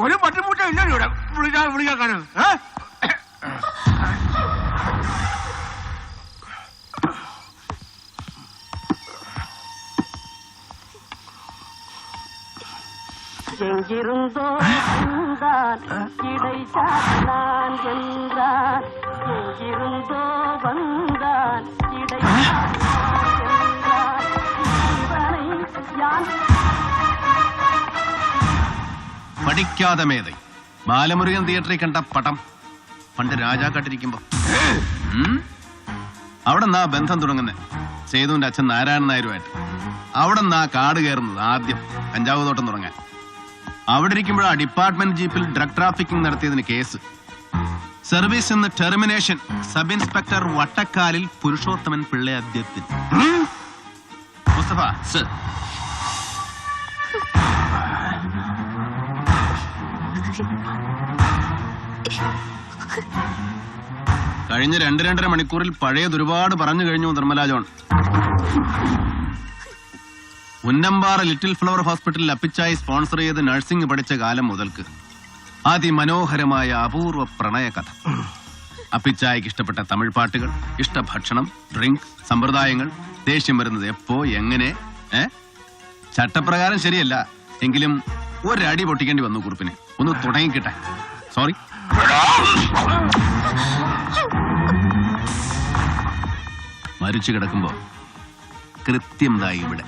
ഒരു പട്ടിമുട്ട ഇല്ലല്ലോ ഇവിടെ വിളിക്കാക്കാന്. எங்கிருந்தோ வந்தான் இடை சாத்தான் என்றான். எங்கிருந்தோ வந்தான் இடை சாத்தான் என்றான். പഠിക്കാതെ മേதை ബാലമുരുകൻ തിയേറ്ററിൽ കണ്ട പടം പണ്ട് രാജാക്കാട്ടിരിക്കുമ്പോ അവിടെ നിന്നാ ബന്ധം തുടങ്ങുന്നത് സേതുവിന്റെ അച്ഛൻ നാരായണൻ നായരുമായിട്ട്. അവിടെ നിന്നാ കാട് കയറുന്നത് ആദ്യം കഞ്ചാവ് തോട്ടം തുടങ്ങാൻ. അവിടെ ഇരിക്കുമ്പോഴാ ഡിപ്പാർട്ട്മെന്റ് ജീപ്പിൽ ഡ്രഗ് ട്രാഫിക്കിംഗ് നടത്തിയതിന് കേസ്. സർവീസ് നിന്ന് termination. Sub inspector Vattakkalil Purushothaman Pillai അധ്യക്ഷൻ. മുസ്തഫ സർ. കഴിഞ്ഞ 2-2.5 മണിക്കൂറിൽ പഴയത് ഒരുപാട് പറഞ്ഞു കഴിഞ്ഞു Nirmala John. Unnampara little flower ഹോസ്പിറ്റലിൽ അപ്പിച്ചായി സ്പോൺസർ ചെയ്ത് നഴ്സിംഗ് പഠിച്ച കാലം മുതൽക്ക് അതിമനോഹരമായ അപൂർവ പ്രണയകഥ. അപ്പിച്ചായിക്ക് ഇഷ്ടപ്പെട്ട തമിഴ് പാട്ടുകൾ, ഇഷ്ടഭക്ഷണം, ഡ്രിങ്ക്, സമ്പ്രദായങ്ങൾ, ദേഷ്യം വരുന്നത് എപ്പോ എങ്ങനെ. ചട്ടപ്രകാരം ശരിയല്ല എങ്കിലും ഒരടി പൊട്ടിക്കേണ്ടി വന്നു കുറിപ്പിനെ. ഒന്ന് തുടങ്ങിക്കിട്ടെ. സോറി. മരിച്ചു കിടക്കുമ്പോ കൃത്യം ദാ ഇവിടെ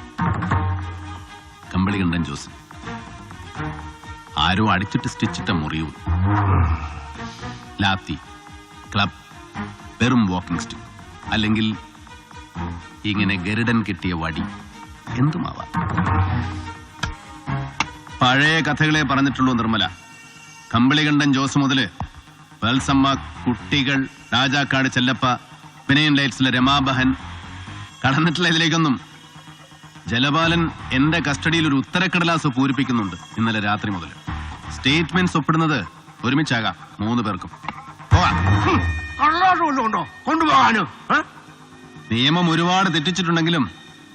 കമ്പളികണ്ഠൻ ജോസ്. ആരോ അടിച്ചിട്ട് സ്റ്റിച്ചിട്ട മുറിയും, ലാത്തി, ക്ലബ്, വെറും വാക്കിംഗ് സ്റ്റിക്ക്, അല്ലെങ്കിൽ ഇങ്ങനെ ഗരുഡൻ കിട്ടിയ വടി, എന്തുമാവാം. പഴയ കഥകളെ പറഞ്ഞിട്ടുള്ളൂ നിർമ്മല. കമ്പളികണ്ഠൻ ജോസ് മുതല് വത്സമ്മ, കുട്ടികൾ, രാജാക്കാട് ചെല്ലപ്പ, വിനയൻ ലൈറ്റ്സിലെ രമാബഹൻ, കടന്നിട്ടുള്ള ഇതിലേക്കൊന്നും. ജലപാലൻ എന്റെ കസ്റ്റഡിയിൽ ഒരു ഉത്തരക്കടലാസ് പൂരിപ്പിക്കുന്നുണ്ട് ഇന്നലെ രാത്രി മുതൽ. സ്റ്റേറ്റ്മെന്റ്സ് ഒപ്പിടുന്നത് ഒരുമിച്ചാകാം 3 പേർക്കും. നിയമം ഒരുപാട് തെറ്റിച്ചിട്ടുണ്ടെങ്കിലും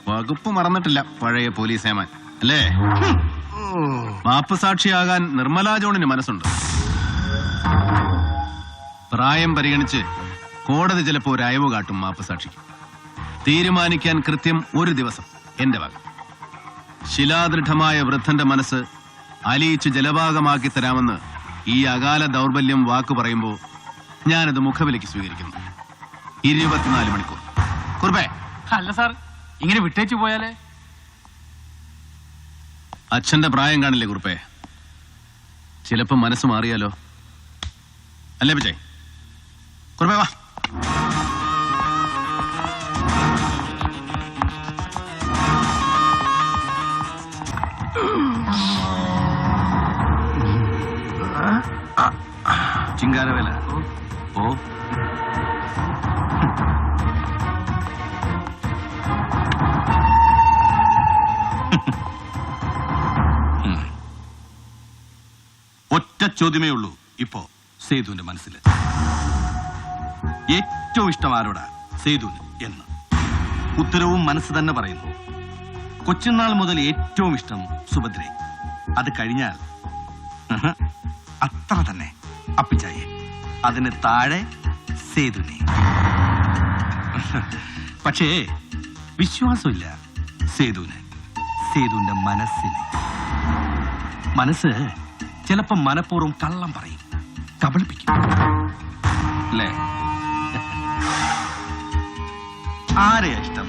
വകുപ്പ് മറന്നിട്ടില്ല പഴയ പോലീസ് ഏമാൻ അല്ലേ? മാപ്പ് സാക്ഷിയാകാൻ നിർമ്മലാ ജോണിന് മനസ്സുണ്ട്. പ്രായം പരിഗണിച്ച് കോടതി ചിലപ്പോ ഒരു അയവ് കാട്ടും മാപ്പ് സാക്ഷിക്ക്. തീരുമാനിക്കാൻ കൃത്യം 1 ദിവസം എന്റെ വക. ശിലാദൃഢമായ വൃദ്ധന്റെ മനസ്സ് അലിയിച്ച് ജലഭാഗമാക്കി തരാമെന്ന് ഈ അകാല ദൗർബല്യം വാക്കു പറയുമ്പോ ഞാനത് മുഖവിലേക്ക് സ്വീകരിക്കുന്നു. 24 മണിക്കൂർ. കുറുപ്പേ. അല്ല സാർ, ഇങ്ങനെ വിട്ടേച്ചു പോയാലേ? അച്ഛന്റെ പ്രായം കാണില്ലേ കുറുപ്പേ? ചിലപ്പോ മനസ്സ് മാറിയാലോ. അല്ലേ വിജയ്? കുറുപ്പേ വാ. ചിങ്കാരവേല ഓ. ഒറ്റ ചോദ്യമേ ഉള്ളൂ ഇപ്പോ സേതുവിന്റെ മനസ്സിൽ. ഏറ്റവും ഇഷ്ടം ആരോടാ സേതുവിന് എന്ന്? ഉത്തരവും മനസ്സ് തന്നെ പറയുന്നു. കൊച്ചുനാൾ മുതൽ ഏറ്റവും ഇഷ്ടം സുഭദ്രയെ. അത് കഴിഞ്ഞാൽ അത്ര തന്നെ അപ്പിച്ചായെ. അതിന് താഴെ സേതുവിനെ. പക്ഷേ വിശ്വാസമില്ല സേതുവിന്, സേതുവിന്റെ മനസ്സിന്. മനസ്സ് ചിലപ്പോ മനഃപൂർവ്വം കള്ളം പറയും, കബളിപ്പിക്കും അല്ലേ? ആരെയാ ഇഷ്ടം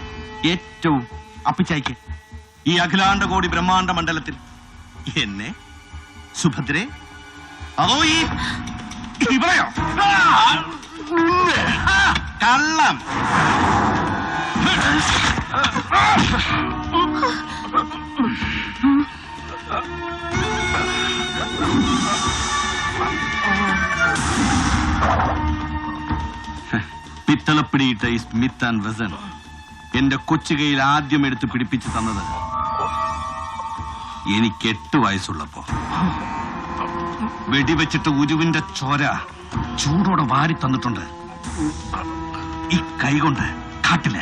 ഏറ്റവും അപ്പിച്ചായിക്ക് ഈ അഖിലാണ്ട കോടി ബ്രഹ്മാണ്ട മണ്ഡലത്തിൽ? എന്നെ, സുഭദ്രേ, അതോ ഈ ഇവളെയോ? കള്ളം. പിത്തളപ്പിടിയിട്ട ഈ സ്മിത്ത് ആൻഡ് വെസൻ എന്റെ കൊച്ചുകയിൽ ആദ്യം എടുത്ത് പിടിപ്പിച്ചു തന്നത് എനിക്ക് 8 വയസ്സുള്ളപ്പോ. വെടിവെച്ചിട്ട് ഉരുവിന്റെ ചോര ചൂടോടെ വാരി തന്നിട്ടുണ്ട് ഈ കൈകൊണ്ട് കാട്ടില്.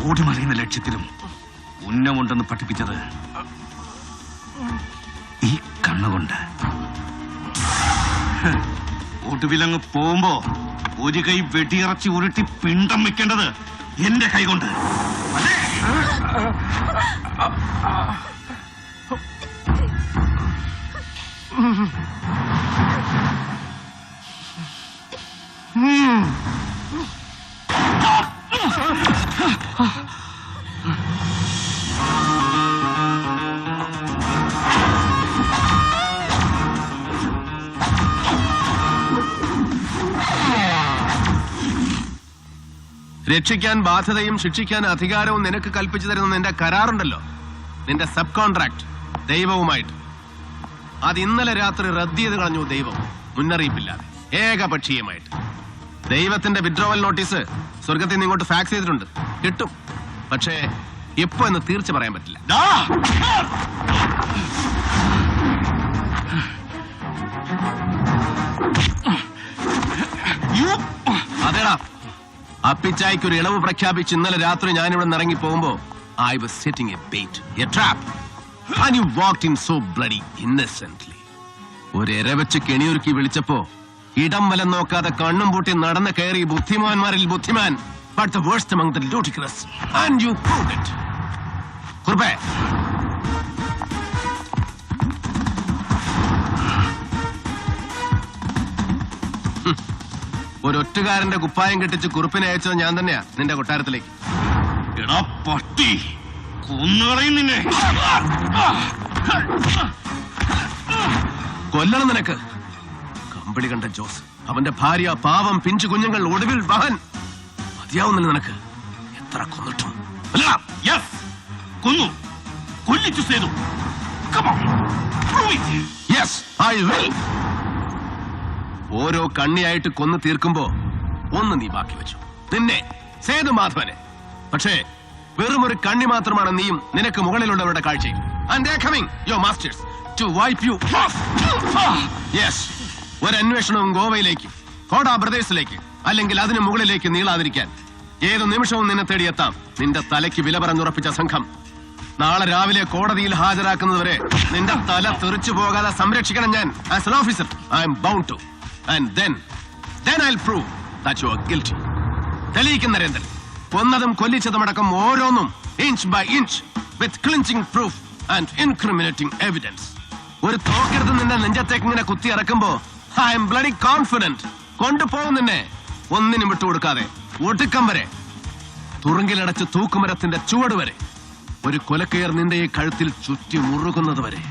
ഓടിമറിയുന്ന ലക്ഷ്യത്തിലും ഉന്നമുണ്ടെന്ന് പഠിപ്പിച്ചത് ഈ കണ്ണുകൊണ്ട്. ഒടുവിലങ്ങ് പോകുമ്പോ ഒരു കൈ വെടിയിറച്ചി ഉരുട്ടി പിണ്ടം വെക്കേണ്ടത് എന്റെ കൈ കൊണ്ട്. രക്ഷിക്കാൻ ബാധ്യതയും ശിക്ഷിക്കാൻ അധികാരവും നിനക്ക് കൽപ്പിച്ചു തരുന്ന നിന്റെ കരാറുണ്ടല്ലോ, നിന്റെ സബ് കോൺട്രാക്ട് ദൈവവുമായിട്ട്, അത് ഇന്നലെ രാത്രി റദ്ദ് ചെയ്ത് കളഞ്ഞു ദൈവം, മുന്നറിയിപ്പില്ലാതെ, ഏകപക്ഷീയമായിട്ട്. ദൈവത്തിന്റെ വിഡ്രോവൽ നോട്ടീസ് സ്വർഗത്തിൽ നിന്ന് ഇങ്ങോട്ട് ഫാക്സ് ചെയ്തിട്ടുണ്ട്, കിട്ടും. പക്ഷേ എപ്പോ എന്ന് തീർച്ച പറയാൻ പറ്റില്ല. അതേടാ, അപ്പിച്ചായ്ക്ക് ഒരു ഇളവ് പ്രഖ്യാപിച്ച് ഇന്നലെ രാത്രി ഞാനിവിടെ നിന്ന് ഇറങ്ങി പോകുമ്പോ I was setting a bait, a trap, and you walked in so bloody innocently. ഒരു എരവച്ച് കെണിയൊരുക്കി വിളിച്ചപ്പോ ഇടം വലം നോക്കാതെ കണ്ണും പൂട്ടി നടന്ന് കയറി ബുദ്ധിമാന്മാരിൽ ബുദ്ധിമാൻ, but the worst among the ludicrous, and you proved it. കുറുപ്പേ, ഒരൊറ്റുകാരന്റെ കുപ്പായം കെട്ടിച്ച് കുറുപ്പിനെ അയച്ചത് ഞാൻ തന്നെയാ നിന്റെ കൊട്ടാരത്തിലേക്ക്. എടാ പട്ടി, കൊന്നുകളയും നിന്നെ. കൊല്ലണം നിനക്ക്. കമ്പിളി കണ്ട ജോസ്, അവന്റെ ഭാര്യ, പാവം പിഞ്ചു കുഞ്ഞുങ്ങൾ, ഒടുവിൽ മകൻ. മതിയാവുന്നില്ല നിനക്ക് എത്ര കൊന്നിട്ടും. കൊന്നു, കൊല്ലിച്ചു സേതു. Yes, I will. ഓരോ കണ്ണിയായിട്ട് കൊന്നു തീർക്കുമ്പോ ഒന്ന് നീ ബാക്കി വെച്ചു, നിന്നെ, സേതുമാധവനെ. പക്ഷേ വെറും ഒരു കണ്ണി മാത്രമാണ് നീയും നിനക്ക് മുകളിലുള്ളവരുടെ കാഴ്ചയും. And they are coming, your masters, to wipe you off. Yes, ഒരു അന്വേഷണവും ഗോവയിലേക്ക്, കോടാ ബ്രദേഴ്സിലേക്ക്, അല്ലെങ്കിൽ അതിന് മുകളിലേക്ക് നീളാതിരിക്കാൻ ഏതു നിമിഷവും നിന്നെ തേടിയെത്താം. നിന്റെ തലയ്ക്ക് വില പറഞ്ഞുറപ്പിച്ച സംഘം നാളെ രാവിലെ കോടതിയിൽ ഹാജരാക്കുന്നതുവരെ നിന്റെ തല തെറിച്ചു പോകാതെ സംരക്ഷിക്കണം ഞാൻ. As an officer, I am bound to. And then I'll prove that you are guilty. തെളിയിക്കും നരേന്ദ്രൻ, കൊന്നതും കൊല്ലിച്ചതുമടക്കം ഓരോന്നും inch by inch, with clinching proof and incriminating evidence. ഒരു തോക്കെടുത്ത് നിന്റെ നെഞ്ചത്തേക്ക് ഇങ്ങനെ കുത്തി ഇറക്കുമ്പോ I am bloody confident കൊണ്ടുപോകും നിന്നെ, ഒന്നിനും വിട്ടുകൊടുക്കാതെ, ഒടുക്കം വരെ, തുറുങ്കിലടച്ച് തൂക്കുമരത്തിന്റെ ചുവട് വരെ, ഒരു കൊലക്കയർ നിന്റെ ഈ കഴുത്തിൽ ചുറ്റി മുറുകുന്നത് വരെ,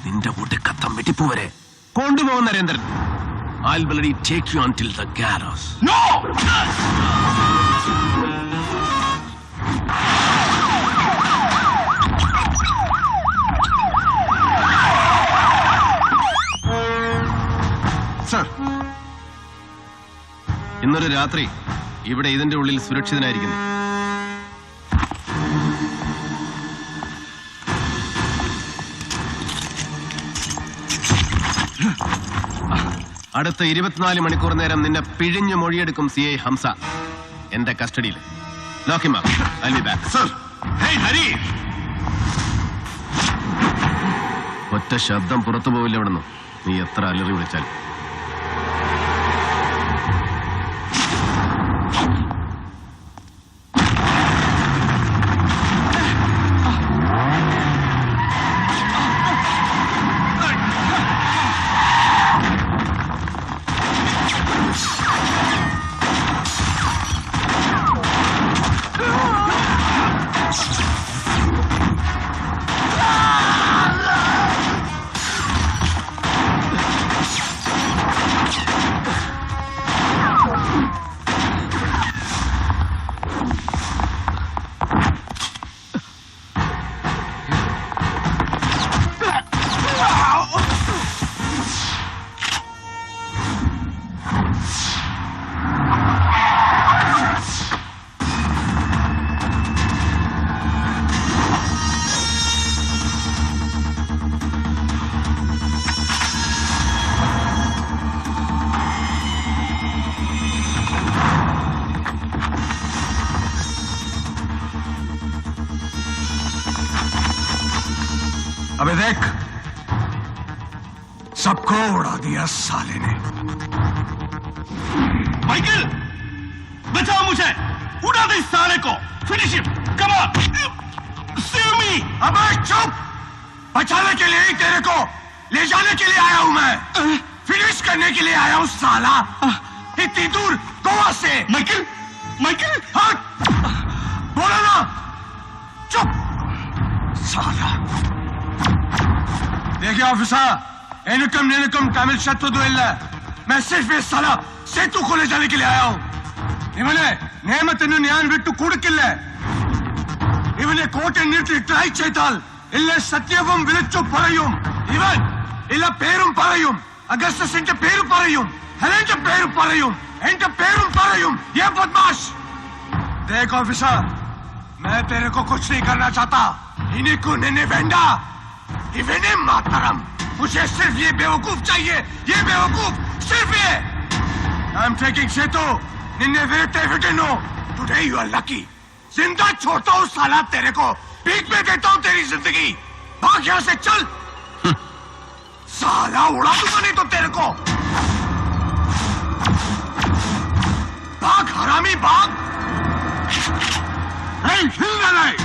നിന്റെ ഒടുക്കത്തം വെട്ടിപ്പു വരെ കൊണ്ടുപോകും Narendran. I'll bloody take you until the gallows. No! Sir, ഇന്നൊരു രാത്രി ഇവിടെ ഇതിന്റെ ഉള്ളിൽ സുരക്ഷിതനായിരിക്കുന്നു. അടുത്ത 24 മണിക്കൂർ നേരം നിന്നെ പിഴിഞ്ഞു മൊഴിയെടുക്കും CI ഹംസ എന്റെ കസ്റ്റഡിയിൽ. Lock him up. I'll be back. Sir! Hey, Hari! ഒറ്റ ശബ്ദം പുറത്തു പോവില്ല ഇവിടുന്ന്, നീ എത്ര അലറി വിളിച്ചാലും. अबे देख, सबको उड़ा दिया साले ने। माइकल, बचाओ मुझे, उड़ा दे इस साले को, finish him, come on, save me. अबे चुप, बचाने के लिए ही तेरे को ले जाने के लिए आया हूं मैं, फिनिश करने के लिए आया हूं साला, इतनी दूर गोवा से। माइकल, माइकल, हट, बोलो ना, चुप साला। देखिए ऑफिसर, एनुकम नेनुकम तमिल शत्रु दो इल्ला, मैं सिर्फ इस साला सेतु को ले जाने के लिए आया हूं। इवने नेमतनु न्यान बिट्टु कुडुकिल्ले, इवने कोटे नीति ट्राई चेताल इल्ले सत्यवम विलिच्चु परयुम, इवन इल्ला पेरुम परयुम, अगस्टस इंटे पेरु परयुम, हेलेंटे पेरु परयुम, एंटे पेरुम परयुम, ये बदमाश। देख ऑफिसर, मैं तेरे को कुछ नहीं करना चाहता, इन्हीं को निन्ने वेंडा, इवने मातरम, मुझे सिर्फ ये बेवकूफ चाहिए, ये बेवकूफ, सिर्फ ये। I'm taking Setu, Ninne विरते विटेनो, today you are lucky। जिंदा छोड़ता हूँ साला तेरे को, भीख में देता हूँ तेरी जिंदगी, भाग यहाँ से चल। साला उड़ा दूंगा नहीं तो तेरे को, भाग हरामी भाग। हिलना नहीं।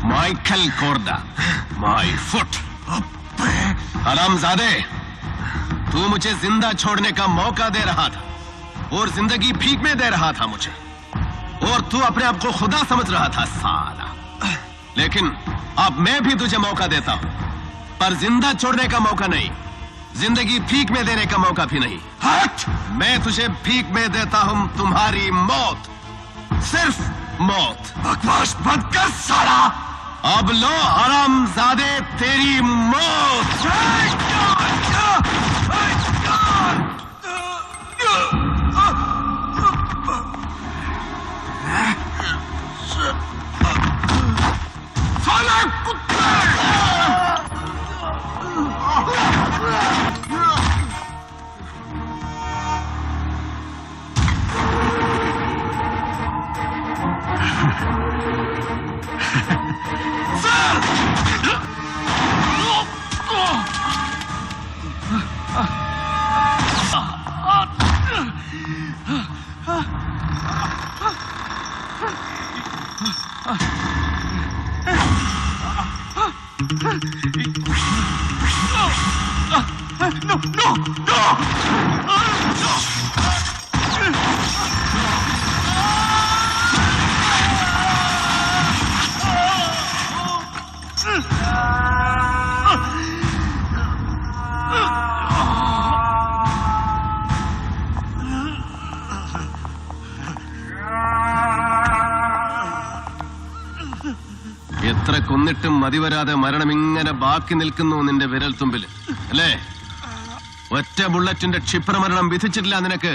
Michael Korda, my foot. हरामजादे, तू मुझे जिंदा छोड़ने का मौका दे रहा था और जिंदगी भीख में दे रहा था मुझे, और तू अपने आप को खुदा समझ रहा था साला। लेकिन अब मैं भी तुझे मौका देता हूं, पर जिंदा छोड़ने का मौका नहीं, जिंदगी भीख में देने का मौका भी नहीं। हट! मैं तुझे भीख में देता हूं तुम्हारी मौत, सिर्फ मौत। बकवास बंद कर साला। अब लो हरामजादे तेरी मौत। साले कुत्ते! No! കൊന്നിട്ടും മതിവരാതെ മരണം ഇങ്ങനെ ബാക്കി നിൽക്കുന്നു നിന്റെ വിരൽ തുമ്പിൽ അല്ലേ? ഒറ്റ ബുള്ളറ്റിന്റെ ക്ഷിപ്രമരണം വിധിച്ചിട്ടില്ല നിനക്ക്.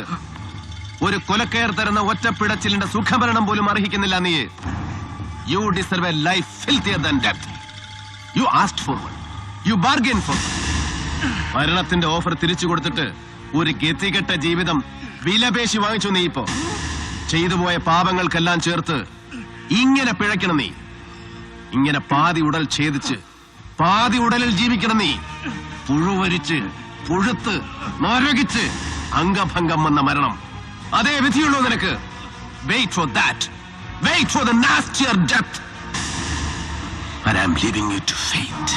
ഒരു കൊലക്കയർ തരുന്ന ഒറ്റ പിടച്ചിലിന്റെ സുഖമരണം പോലും അർഹിക്കുന്നില്ല നീ. You deserve a life filthier than death. You asked for one, you bargain for. മരണത്തിന്റെ ഓഫർ തിരിച്ചു കൊടുത്തിട്ട് ഒരു ഗതികെട്ട ജീവിതം വിലപേശി വാങ്ങിച്ചു നീ. ഇപ്പോ ചെയ്തുപോയ പാപങ്ങൾക്കെല്ലാം ചേർത്ത് ഇങ്ങനെ പിഴയ്ക്കണം നീ. ഇങ്ങനെ പാതി ഉടൽ ഛേദിച്ച് പാതി ഉടലിൽ ജീവിക്കണം നീ. പുഴുവരിച്ച് പുഴുത്ത് നരകിച്ച് അംഗഭംഗം വന്ന മരണം അതേ വിധിയുള്ളൂ നിനക്ക്. Wait for that. Wait for the nastier death. But I'm leaving you to fate.